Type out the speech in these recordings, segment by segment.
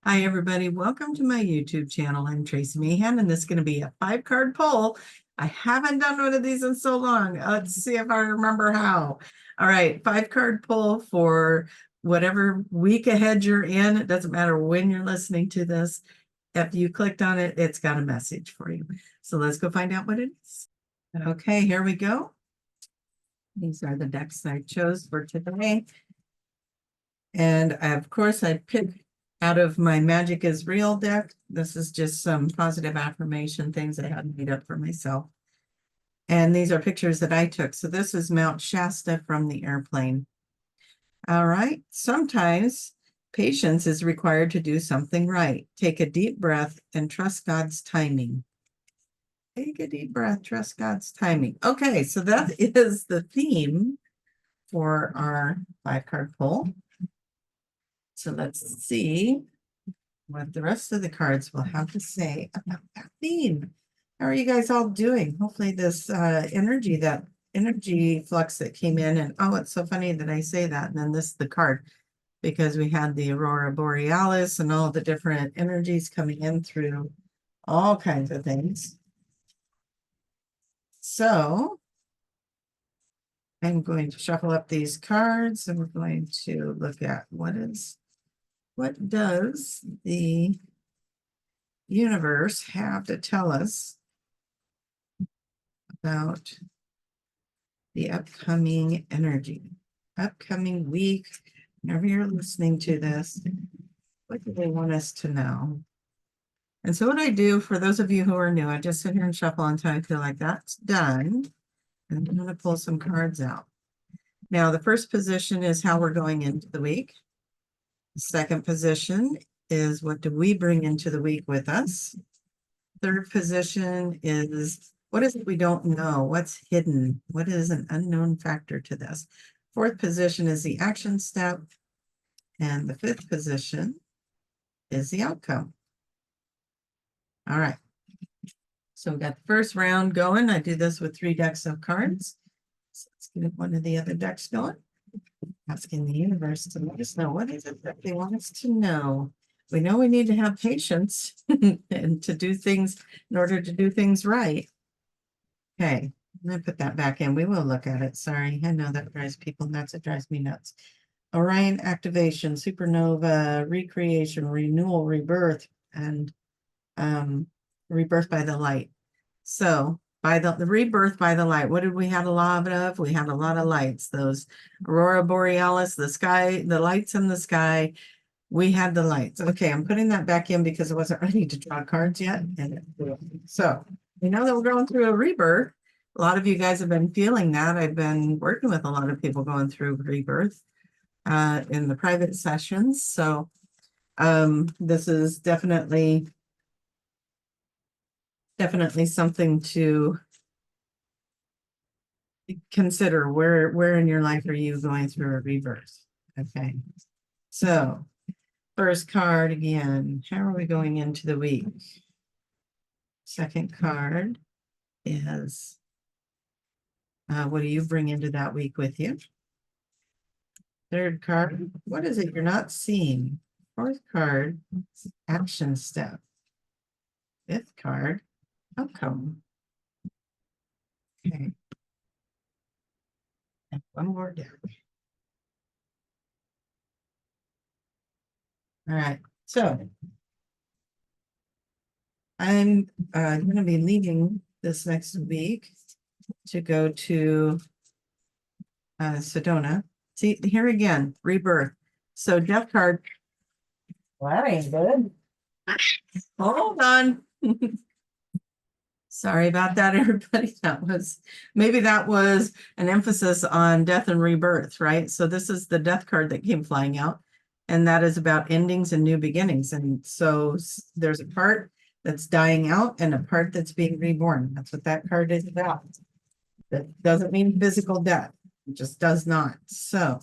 Hi, everybody. Welcome to my YouTube channel. I'm Tracie Mahan, and this is going to be a 5-card poll. I haven't done one of these in so long. Let's see if I remember how. All right, 5-card poll for whatever week ahead you're in. It doesn't matter when you're listening to this. If you clicked on it, it's got a message for you. So let's go find out what it is. Okay, here we go. These are the decks I chose for today. And of course, I picked out of my Magic is Real deck. This is just some positive affirmation things I had made up for myself. And these are pictures that I took. So this is Mount Shasta from the airplane. All right. Sometimes patience is required to do something right. Take a deep breath and trust God's timing. Take a deep breath, trust God's timing. Okay, so that is the theme for our 5-card poll. So let's see what the rest of the cards will have to say about that theme. How are you guys all doing? Hopefully this energy flux that came in, and oh, it's so funny that I say that, and then this is the card, because we had the Aurora Borealis and all the different energies coming in through all kinds of things. So I'm going to shuffle up these cards, and we're going to look at what does the universe have to tell us about the upcoming energy, upcoming week. Whenever you're listening to this, what do they want us to know? And so what I do, for those of you who are new, I just sit here and shuffle until I feel like that's done. And I'm going to pull some cards out. Now, the first position is how we're going into the week. The second position is what do we bring into the week with us? Third position is what is it we don't know? What's hidden? What is an unknown factor to this? Fourth position is the action step. And the fifth position is the outcome. All right. So we got the first round going. I do this with 3 decks of cards. So let's get one of the other decks going. Asking the universe to let us know, what is it that they want us to know? We know we need to have patience and to do things in order to do things right. Okay, I'm going to put that back in. We will look at it. Sorry, I know that drives people nuts. It drives me nuts. Orion activation, supernova, recreation, renewal, rebirth, and rebirth by the light. So by the rebirth by the light, what did we have a lot of? We had a lot of lights, those Aurora Borealis, the sky, the lights in the sky. We had the lights. Okay, I'm putting that back in because I wasn't ready to draw cards yet. And so we know that we're going through a rebirth. A lot of you guys have been feeling that. I've been working with a lot of people going through rebirth in the private sessions. So this is definitely something to consider. Where in your life are you going through a rebirth? Okay, so first card again, how are we going into the week? Second card is what do you bring into that week with you? Third card, what is it you're not seeing? Fourth card, action step. Fifth card, outcome. Okay. And one more deck. All right, so I'm going to be leaving this next week to go to Sedona. See, here again, rebirth. So death card. Well, that ain't good. Hold on. Sorry about that, everybody. Maybe that was an emphasis on death and rebirth, right? So this is the death card that came flying out, and that is about endings and new beginnings. And so there's a part that's dying out and a part that's being reborn. That's what that card is about. That doesn't mean physical death. It just does not. So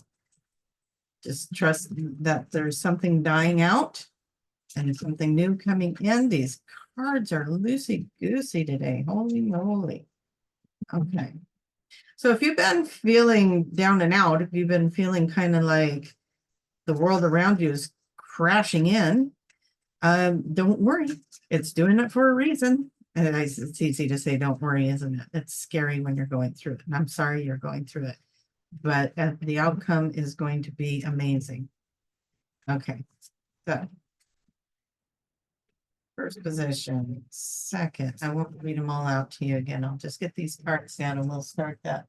just trust that there's something dying out and something new coming in. These cards are loosey-goosey today. Holy moly. Okay. So if you've been feeling down and out, if you've been feeling kind of like the world around you is crashing in, Don't worry. It's doing it for a reason. And it's easy to say, don't worry, isn't it? It's scary when you're going through it. And I'm sorry you're going through it. But the outcome is going to be amazing. Okay. So first position, second, I won't read them all out to you again. I'll just get these cards down and we'll start that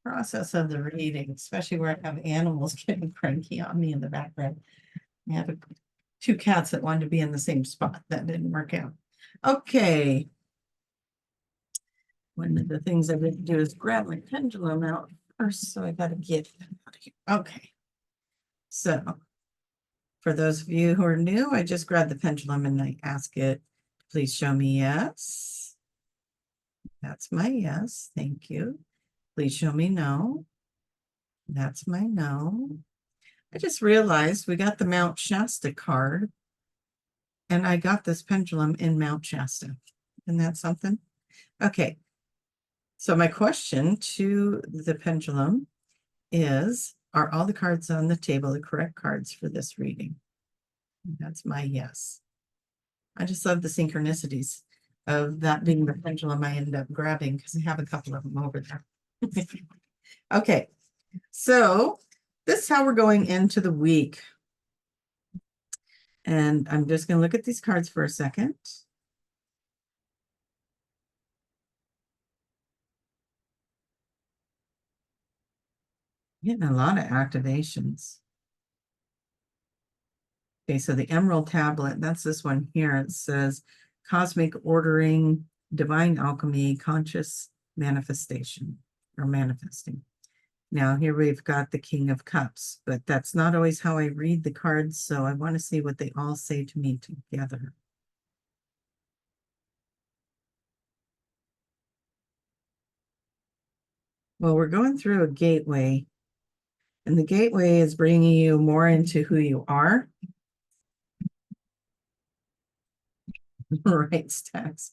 process of the reading, especially where I have animals getting cranky on me in the background. I have two cats that wanted to be in the same spot. That didn't work out. Okay. One of the things I didn't do is grab my pendulum out first, so I got to get it out of here. Okay. So for those of you who are new, I just grabbed the pendulum and I ask it, please show me yes. That's my yes. Thank you. Please show me no. That's my no. I just realized we got the Mount Shasta card and I got this pendulum in Mount Shasta. Isn't that something? Okay. So my question to the pendulum is, are all the cards on the table the correct cards for this reading? That's my yes. I just love the synchronicities of that being the pendulum I ended up grabbing because I have a couple of them over there. Okay, so this is how we're going into the week. And I'm just going to look at these cards for a second. Getting a lot of activations. Okay, so the Emerald Tablet, that's this one here. It says Cosmic Ordering, Divine Alchemy, Conscious Manifestation, or Manifesting. Now here we've got the King of Cups, but that's not always how I read the cards, so I want to see what they all say to me together. Well, we're going through a gateway, and the gateway is bringing you more into who you are. Right, Stacks.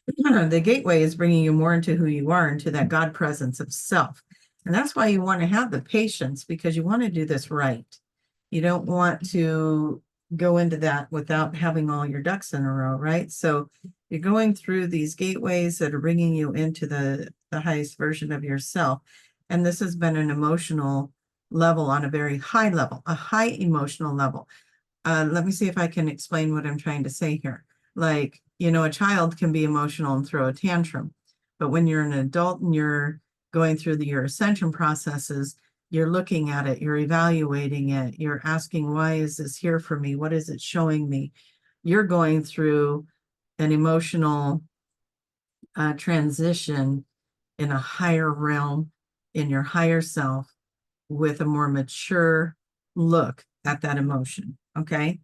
The gateway is bringing you more into who you are, into that God presence of self. And that's why you want to have the patience, because you want to do this right. You don't want to go into that without having all your ducks in a row, right? So you're going through these gateways that are bringing you into the highest version of yourself. And this has been an emotional level on a very high level, a high emotional level. Let me see if I can explain what I'm trying to say here. Like, you know, a child can be emotional and throw a tantrum, but when you're an adult and you're going through your ascension processes, you're looking at it, you're evaluating it, you're asking, why is this here for me? What is it showing me? You're going through an emotional transition in a higher realm, in your higher self, with a more mature look at that emotion, okay?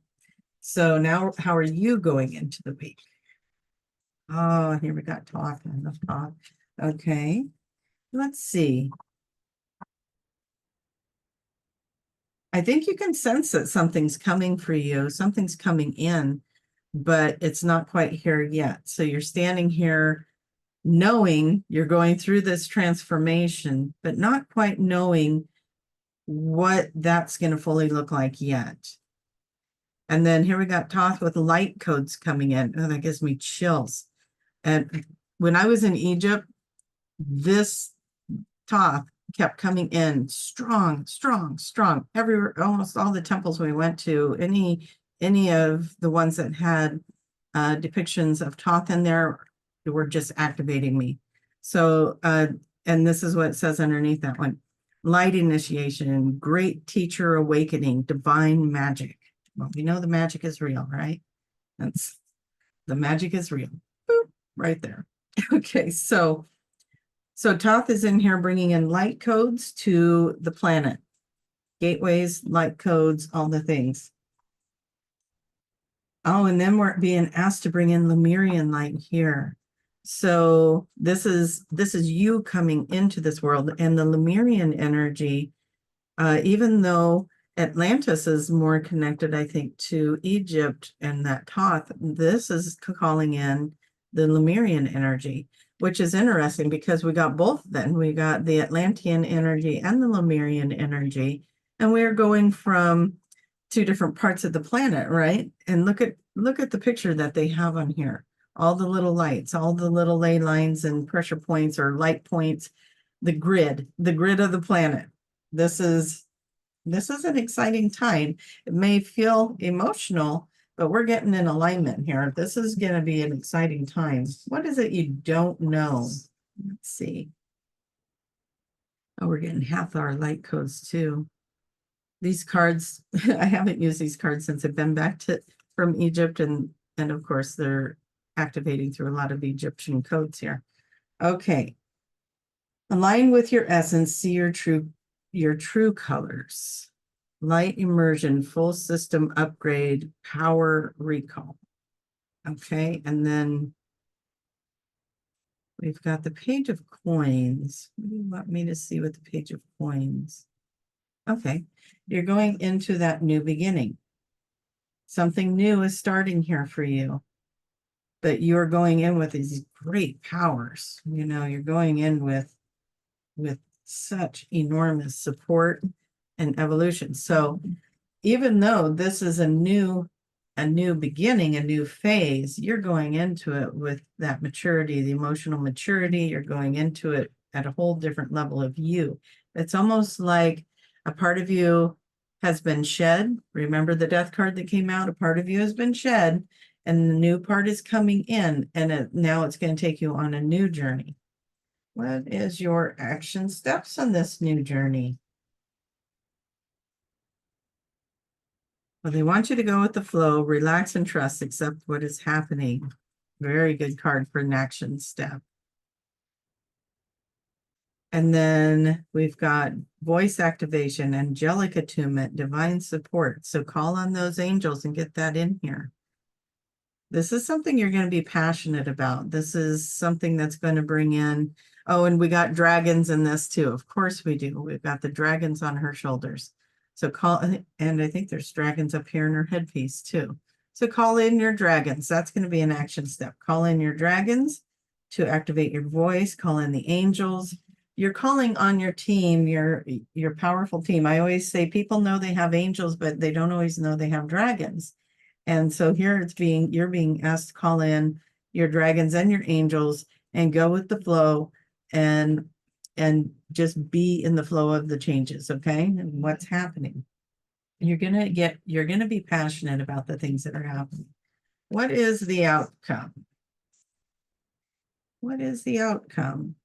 So now, how are you going into the week? Oh, here we got talk and the talk. Okay, let's see. I think you can sense that something's coming for you, something's coming in, but it's not quite here yet. So you're standing here knowing you're going through this transformation, but not quite knowing what that's going to fully look like yet. And then here we got Thoth with light codes coming in. Oh, that gives me chills. And when I was in Egypt, this Thoth kept coming in strong, strong, strong. Everywhere, almost all the temples we went to, any of the ones that had depictions of Thoth in there were just activating me. So, and this is what it says underneath that one. Light initiation, great teacher awakening, divine magic. Well, we know the magic is real, right? That's the magic is real. Boop, right there. Okay, so Thoth is in here bringing in light codes to the planet. Gateways, light codes, all the things. Oh, and then we're being asked to bring in Lemurian light here. So this is you coming into this world, and the Lemurian energy, even though Atlantis is more connected, I think, to Egypt and that Thoth, this is calling in the Lemurian energy, which is interesting because we got both then. We got the Atlantean energy and the Lemurian energy, and we're going from two different parts of the planet, right? And look at Look at the picture that they have on here. All the little lights, all the little ley lines and pressure points or light points, the grid of the planet. This is an exciting time. It may feel emotional, but we're getting in alignment here. This is going to be an exciting time. What is it you don't know? Let's see. Oh, we're getting half our light codes too. These cards, I haven't used these cards since I've been back from Egypt, and of course they're activating through a lot of Egyptian codes here. Okay. Align with your essence, see your true colors. Light immersion, full system upgrade, power recall. Okay, and then we've got the page of coins. What do you want me to see with the page of coins? Okay, you're going into that new beginning. Something new is starting here for you, but you're going in with these great powers. You know, you're going in with such enormous support and evolution. So even though this is a new beginning, a new phase, you're going into it with that maturity, the emotional maturity. You're going into it at a whole different level of you. It's almost like a part of you has been shed. Remember the death card that came out? A part of you has been shed, and the new part is coming in, and now it's going to take you on a new journey. What is your action steps on this new journey? Well, they want you to go with the flow, relax and trust, accept what is happening. Very good card for an action step. And then we've got voice activation, angelic attunement, divine support. So call on those angels and get that in here. This is something you're going to be passionate about. This is something that's going to bring in, oh, and we got dragons in this too. Of course we do. We've got the dragons on her shoulders. So call, and I think there's dragons up here in her headpiece too. So call in your dragons. That's going to be an action step. Call in your dragons to activate your voice. Call in the angels. You're calling on your team, your powerful team. I always say people know they have angels, but they don't always know they have dragons. And so here you're being asked to call in your dragons and your angels and go with the flow and just be in the flow of the changes, okay? And what's happening. You're gonna be passionate about the things that are happening. What is the outcome? What is the outcome?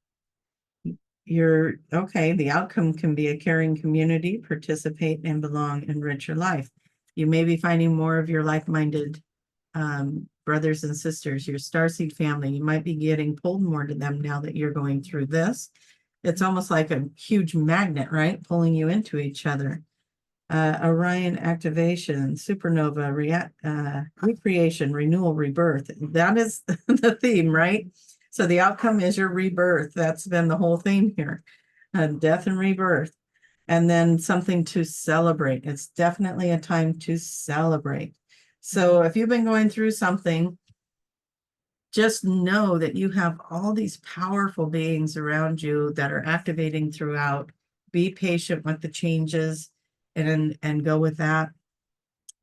The outcome can be a caring community, participate and belong, enrich your life. You may be finding more of your like-minded brothers and sisters, your starseed family. You might be getting pulled more to them now that you're going through this. It's almost like a huge magnet, right? Pulling you into each other. Orion activation, supernova, recreation, renewal, rebirth. That is the theme, right? So the outcome is your rebirth. That's been the whole theme here. Death and rebirth. And then something to celebrate. It's definitely a time to celebrate. So if you've been going through something, just know that you have all these powerful beings around you that are activating throughout. Be patient with the changes and go with that.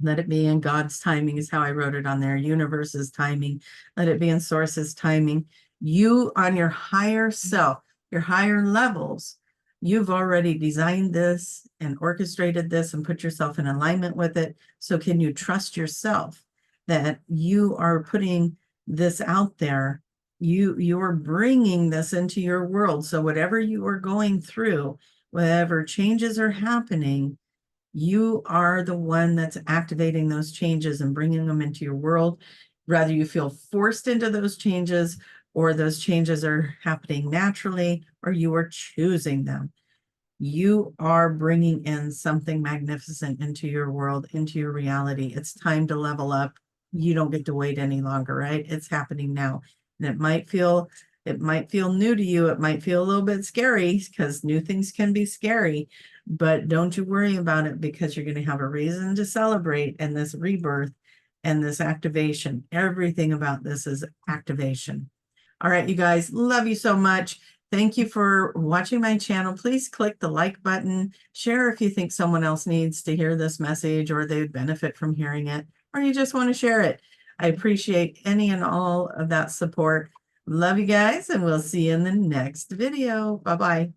Let it be in God's timing is how I wrote it on there. Universe's timing. Let it be in Source's timing. You on your higher self, your higher levels, you've already designed this and orchestrated this and put yourself in alignment with it. So can you trust yourself that you are putting this out there? You're bringing this into your world. So whatever you are going through, whatever changes are happening, you are the one that's activating those changes and bringing them into your world. Rather you feel forced into those changes, or those changes are happening naturally, or you are choosing them. You are bringing in something magnificent into your world, into your reality. It's time to level up. You don't get to wait any longer, right? It's happening now. And it might feel new to you. It might feel a little bit scary because new things can be scary, but don't you worry about it, because you're going to have a reason to celebrate in this rebirth and this activation. Everything about this is activation. All right, you guys, love you so much. Thank you for watching my channel. Please click the like button. Share if you think someone else needs to hear this message, or they would benefit from hearing it, or you just want to share it. I appreciate any and all of that support. Love you guys, and we'll see you in the next video. Bye-bye.